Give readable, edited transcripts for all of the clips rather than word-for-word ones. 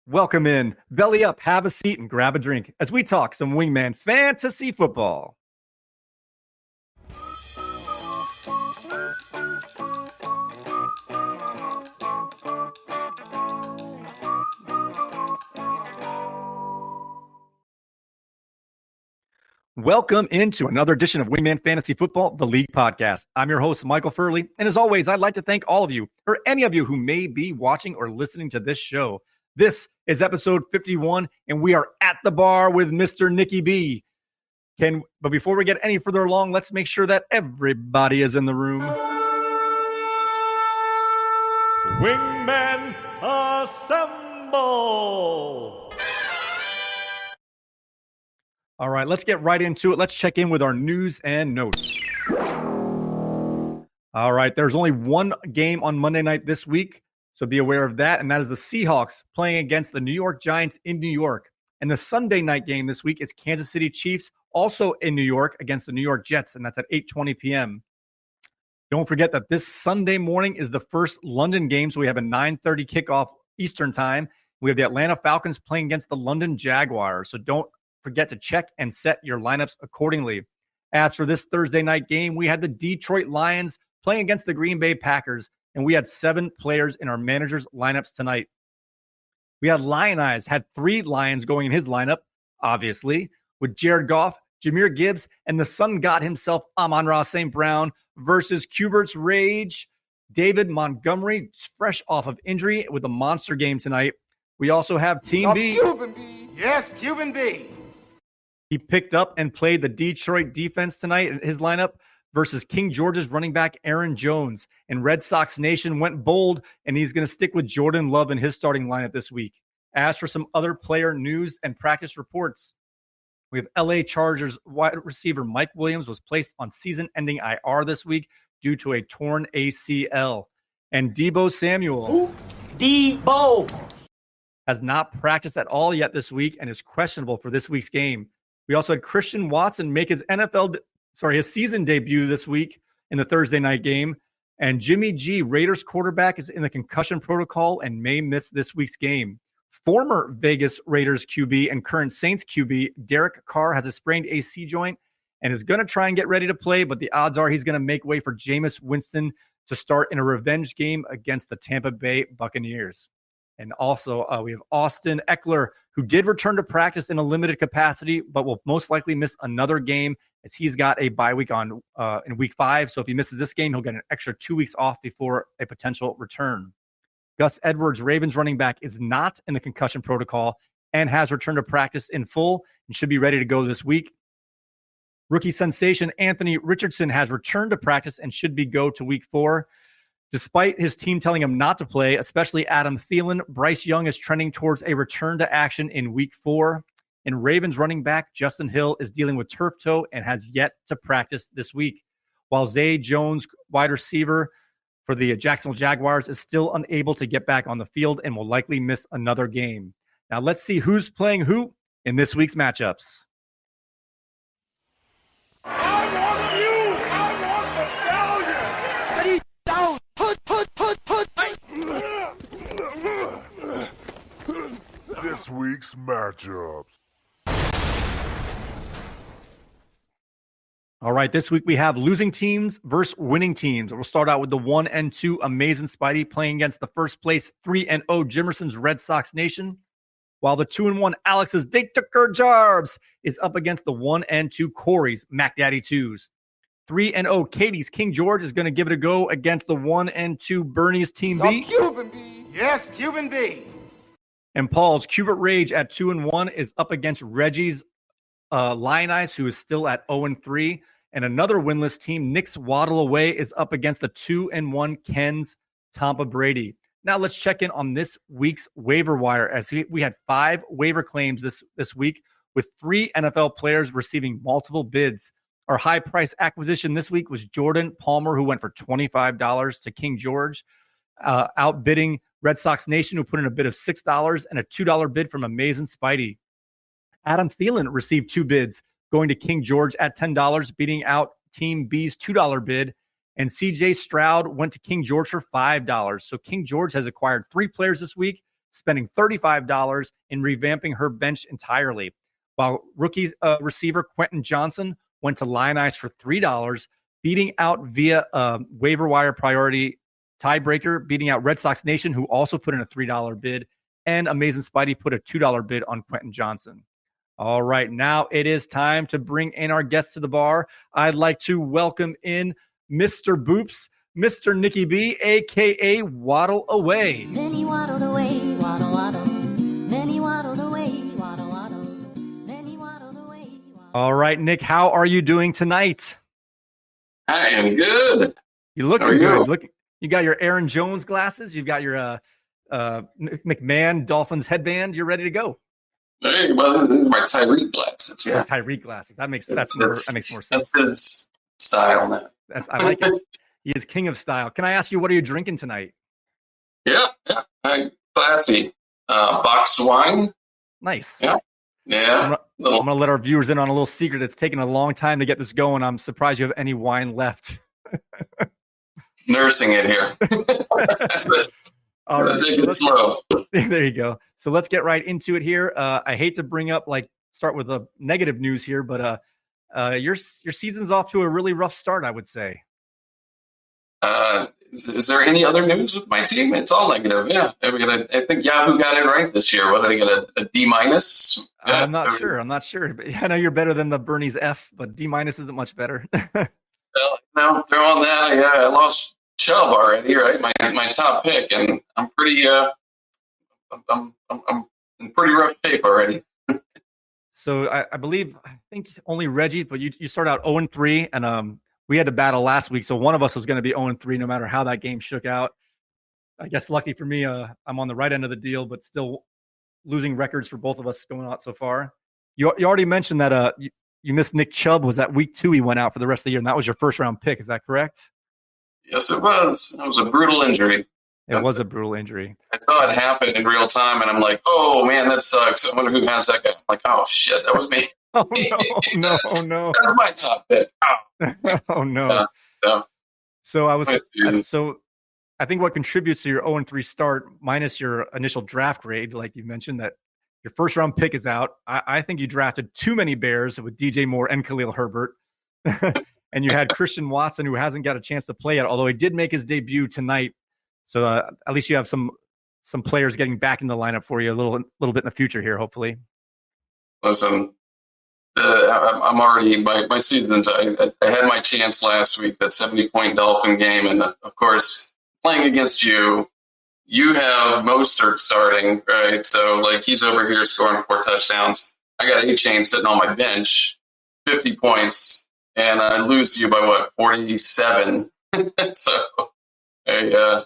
Welcome in. Belly up, have a seat, and grab a drink as we talk some Wingman fantasy football. Welcome into another edition of Wingman Fantasy Football, the League Podcast. I'm your host, Michael Furley, and as always, I'd like to thank all of you, or any of you who may be watching or listening to this show. This is episode 51, and we are at the bar with Mr. Nicky B. But before we get any further along, let's make sure that everybody is in the room. Wingmen assemble! All right, let's get right into it. Let's check in with our news and notes. All right, there's only one game on Monday night this week, so be aware of that, and that is the Seahawks playing against the New York Giants in New York. And the Sunday night game this week is Kansas City Chiefs, also in New York, against the New York Jets, and that's at 8:20 p.m. Don't forget that this Sunday morning is the first London game, so we have a 9:30 kickoff Eastern time. We have the Atlanta Falcons playing against the London Jaguars, so don't forget to check and set your lineups accordingly. As for this Thursday night game, we had the Detroit Lions playing against the Green Bay Packers, and we had 7 players in our manager's lineups tonight. We had Lionize, had 3 Lions going in his lineup, obviously, with Jared Goff, Jahmyr Gibbs, and the Sun God himself, Amon-Ra St. Brown, versus Cubert's Rage, David Montgomery, fresh off of injury with a monster game tonight. We also have Team B. Cuban B. Yes, Cuban B. He picked up and played the Detroit defense tonight in his lineup versus King George's running back Aaron Jones. And Red Sox Nation went bold, and he's going to stick with Jordan Love in his starting lineup this week. As for some other player news and practice reports, we have LA Chargers wide receiver Mike Williams was placed on season-ending IR this week due to a torn ACL. And Deebo Samuel has not practiced at all yet this week and is questionable for this week's game. We also had Christian Watson make his season debut this week in the Thursday night game. And Jimmy G, Raiders quarterback, is in the concussion protocol and may miss this week's game. Former Vegas Raiders QB and current Saints QB Derek Carr has a sprained AC joint and is going to try and get ready to play, but the odds are he's going to make way for Jameis Winston to start in a revenge game against the Tampa Bay Buccaneers. And also, we have Austin Eckler, who did return to practice in a limited capacity, but will most likely miss another game as he's got a bye week in week 5. So if he misses this game, he'll get an extra 2 weeks off before a potential return. Gus Edwards, Ravens running back, is not in the concussion protocol and has returned to practice in full and should be ready to go this week. Rookie sensation Anthony Richardson has returned to practice and should be go to week 4. Despite his team telling him not to play, especially Adam Thielen, Bryce Young is trending towards a return to action in week 4. And Ravens running back Justin Hill is dealing with turf toe and has yet to practice this week. While Zay Jones, wide receiver for the Jacksonville Jaguars, is still unable to get back on the field and will likely miss another game. Now let's see who's playing who in this week's matchups. This week's matchups. All right, this week we have losing teams versus winning teams. We'll start out with the 1-2 Amazing Spidey playing against the first place 3-0 Jimerson's Red Sox Nation, while the 2-1 Alex's They Tucker Jarbs is up against the 1-2 Corey's Mac Daddy 2s. 3-0 Katie's King George is going to give it a go against the 1-2 Bernie's Team B. Cuban B. Yes, Cuban B. And Paul's Cubert Rage at 2-1 is up against Reggie's Lionize, who is still at 0-3. And another winless team, Nick's Waddle Away, is up against the 2-1 Ken's Tampa Brady. Now let's check in on this week's waiver wire, as we had 5 waiver claims this week, with 3 NFL players receiving multiple bids. Our high price acquisition this week was Jordan Palmer, who went for $25 to King George, outbidding Red Sox Nation, who put in a bid of $6 and a $2 bid from Amazing Spidey. Adam Thielen received 2 bids, going to King George at $10, beating out Team B's $2 bid. And CJ Stroud went to King George for $5. So King George has acquired 3 players this week, spending $35 in revamping her bench entirely. While rookie receiver Quentin Johnson went to Lion Eyes for $3, beating out via waiver wire priority tiebreaker, beating out Red Sox Nation, who also put in a $3 bid, and Amazing Spidey put a $2 bid on Quentin Johnson. All right, now it is time to bring in our guests to the bar. I'd like to welcome in Mr. Boops, Mr. Nicky B, a.k.a. Waddle Away. Then he waddled away, waddle, waddle. Then he waddled away, waddle, waddle. Then he waddled away, waddle. All right, Nick, how are you doing tonight? I am good. You look How are good. you? You got your Aaron Jones glasses. You've got your McMahon Dolphins headband. You're ready to go. Hey, well, these are my Tyreek glasses. Yeah, Tyreek glasses. That makes more sense. That's his style now. I like it. He is king of style. Can I ask you, what are you drinking tonight? Yeah. Classy. Boxed wine. Nice. Yeah. I'm going to let our viewers in on a little secret. It's taken a long time to get this going. I'm surprised you have any wine left. Nursing it here. All right, Take it slow. There you go. So let's get right into it here. I hate to bring up, start with the negative news here, but your season's off to a really rough start, I would say. Is there any other news with my team? It's all negative. Yeah, I think Yahoo got it right this year. What did I get? A D minus? I'm not sure. But I know you're better than the Bernie's F, but D minus isn't much better. Well, now throw on that. I lost Chubb already, right? My top pick, and I'm pretty. I'm in pretty rough shape already. So I think only Reggie, but you start out 0-3, and we had to battle last week, so one of us was going to be 0-3 no matter how that game shook out. I guess lucky for me, I'm on the right end of the deal, but still losing records for both of us going out so far. You already mentioned that you missed Nick Chubb. Was that week 2 he went out for the rest of the year, and that was your first round pick. Is that correct? Yes, it was. It was a brutal injury. It was a brutal injury. I saw it happen in real time, and I'm like, oh, man, that sucks. I wonder who has that guy. I'm like, oh, shit, that was me. Oh, no. That was my top pick. Oh, Oh, no. Yeah. So I think what contributes to your 0-3 start, minus your initial draft grade, like you mentioned, that your first round pick is out. I think you drafted too many Bears with DJ Moore and Khalil Herbert. And you had Christian Watson, who hasn't got a chance to play yet, although he did make his debut tonight. So at least you have some players getting back in the lineup for you a little bit in the future here, hopefully. Listen, I'm already my seasons. I had my chance last week, that 70-point Dolphin game, and of course playing against you. You have Mostert starting, right? So he's over here scoring 4 touchdowns. I got A-Chain sitting on my bench, 50 points, and I lose to you by 47. So I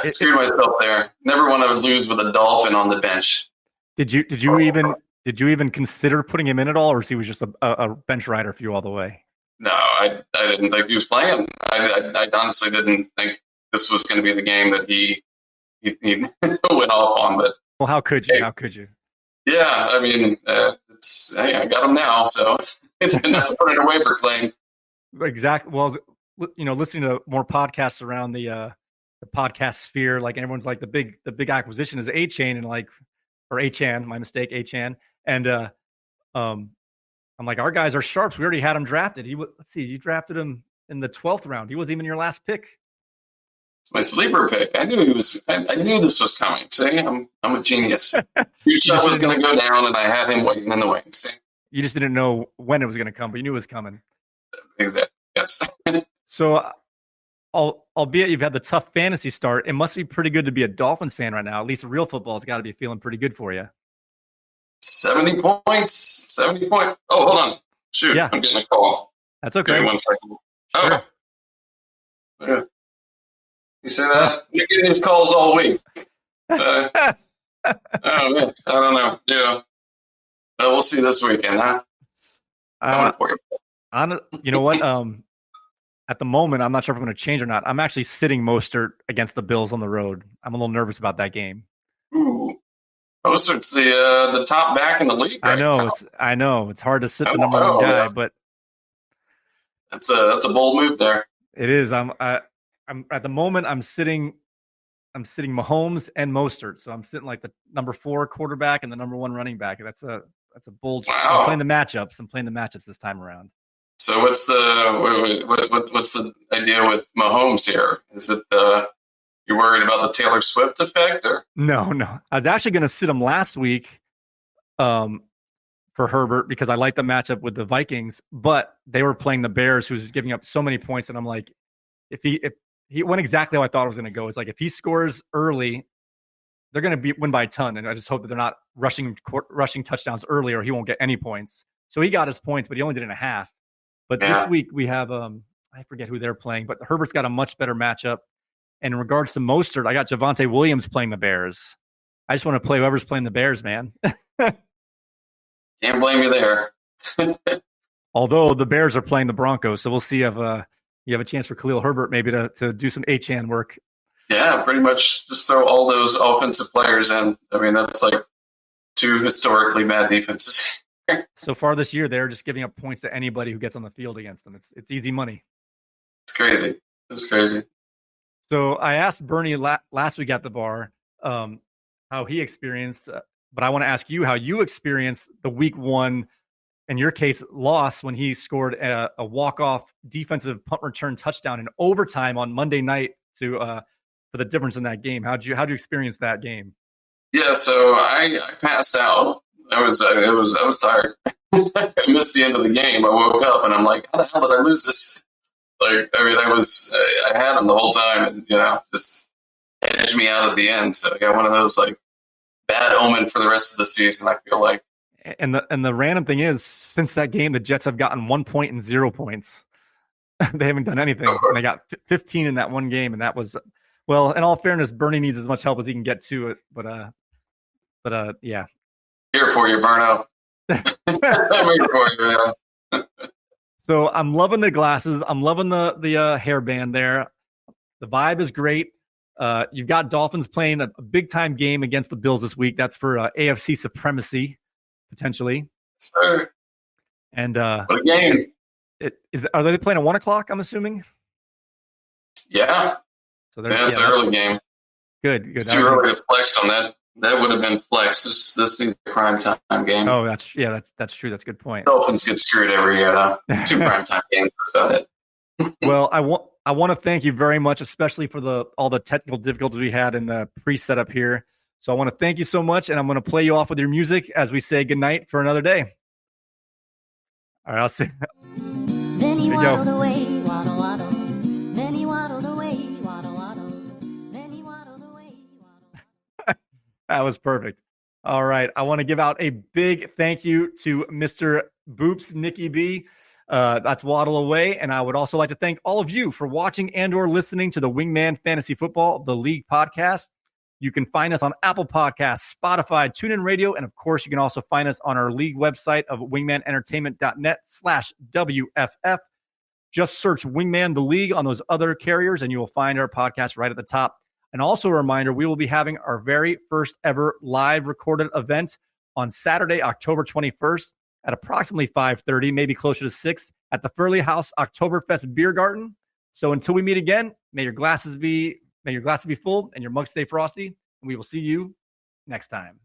screwed myself there. Never want to lose with a Dolphin on the bench. Did you even consider putting him in at all, or was he just a bench rider for you all the way? No, I didn't think he was playing. I honestly didn't think this was going to be the game that he went off on. But well, how could you? Hey, how could you? Yeah, I mean, I got him now, so it's enough to put in a waiver claim. Exactly. Well, listening to more podcasts around the podcast sphere, like everyone's like the big acquisition is A-Chain or A-Chan, my mistake, A-Chan. And I'm like, our guys are sharps. We already had him drafted. Let's see, you drafted him in the 12th round. He wasn't even your last pick. It's my sleeper pick. I knew he was. I knew this was coming. See, I'm a genius. Your shot was going to go down, and I had him waiting in the wings. See? You just didn't know when it was going to come, but you knew it was coming. Exactly. Yes. So, albeit you've had the tough fantasy start, it must be pretty good to be a Dolphins fan right now. At least real football's got to be feeling pretty good for you. 70 points. 70 points. Oh, hold on. Shoot, yeah. I'm getting a call. That's okay. Give me 1 second. Sure. Oh. Yeah. You see that? You're getting these calls all week. Oh, man. I don't know. Yeah. We'll see this weekend, huh? Coming for you. You know what? At the moment, I'm not sure if I'm going to change or not. I'm actually sitting Mostert against the Bills on the road. I'm a little nervous about that game. Ooh. Mostert's the top back in the league. I know. It's hard to sit the number one guy, but that's a bold move there. It is. I'm at the moment I'm sitting I'm sitting Mahomes and Mostert. So I'm sitting like the number 4 quarterback and the number 1 running back. That's a bold. Wow. I'm playing the matchups this time around. So what's the idea with Mahomes here? Is it you're worried about the Taylor Swift effect, or No. I was actually going to sit him last week for Herbert because I like the matchup with the Vikings, but they were playing the Bears, who's giving up so many points, and I'm like, if he went exactly how I thought it was going to go. It's like if he scores early, they're going to win by a ton, and I just hope that they're not rushing touchdowns early, or he won't get any points. So he got his points, but he only did it in a half. But this week we have I forget who they're playing, but Herbert's got a much better matchup. And in regards to Mostert, I got Javonte Williams playing the Bears. I just want to play whoever's playing the Bears, man. Can't blame you there. Although the Bears are playing the Broncos, so we'll see if you have a chance for Khalil Herbert maybe to do some H-Chan work. Yeah, pretty much just throw all those offensive players in. I mean, that's like 2 historically bad defenses. So far this year, they're just giving up points to anybody who gets on the field against them. It's easy money. It's crazy. It's crazy. So I asked Bernie last week at the bar how he experienced, but I want to ask you how you experienced the week 1, in your case, loss when he scored a walk-off defensive punt return touchdown in overtime on Monday night for the difference in that game. How'd you experience that game? Yeah, so I passed out. I was tired. I missed the end of the game. I woke up and I'm like, how the hell did I lose this? Like, I mean, I had him the whole time, and just edged me out at the end. So I got one of those like bad omen for the rest of the season, I feel like. And the random thing is, since that game, the Jets have gotten 1 point and 0 points. They haven't done anything. And they got 15 in that one game, and that was, well, in all fairness, Bernie needs as much help as he can get to it. But yeah. Here for you, Burno. I'm here for you, man. So I'm loving the glasses. I'm loving the hairband there. The vibe is great. You've got Dolphins playing a big time game against the Bills this week. That's for AFC supremacy, potentially. Sir. And what a game. Are they playing at 1:00? I'm assuming. Yeah. So it's an early game. Good. It's too early to flex on that. That would have been flex. This is a prime time game. Oh, that's true. That's a good point. Dolphins get screwed every year, though. 2 prime time games about it. Well, I want to thank you very much, especially for all the technical difficulties we had in the pre-setup here. So I want to thank you so much, and I'm going to play you off with your music as we say goodnight for another day. All right, I'll see. Then he waddled away, waddle, waddle. Then he waddled away, waddle, waddle. Then he waddled away, waddle. That was perfect. All right. I want to give out a big thank you to Mr. Boops, Nicky B. That's Waddle Away. And I would also like to thank all of you for watching and or listening to the Wingman Fantasy Football, the League podcast. You can find us on Apple Podcasts, Spotify, TuneIn Radio, and of course, you can also find us on our league website of wingmanentertainment.net/WFF. Just search Wingman the League on those other carriers, and you will find our podcast right at the top. And also a reminder, we will be having our very first ever live recorded event on Saturday, October 21st at approximately 5:30, maybe closer to 6 at the Furley House Oktoberfest Beer Garden. So until we meet again, may your glasses be full and your mug stay frosty, and we will see you next time.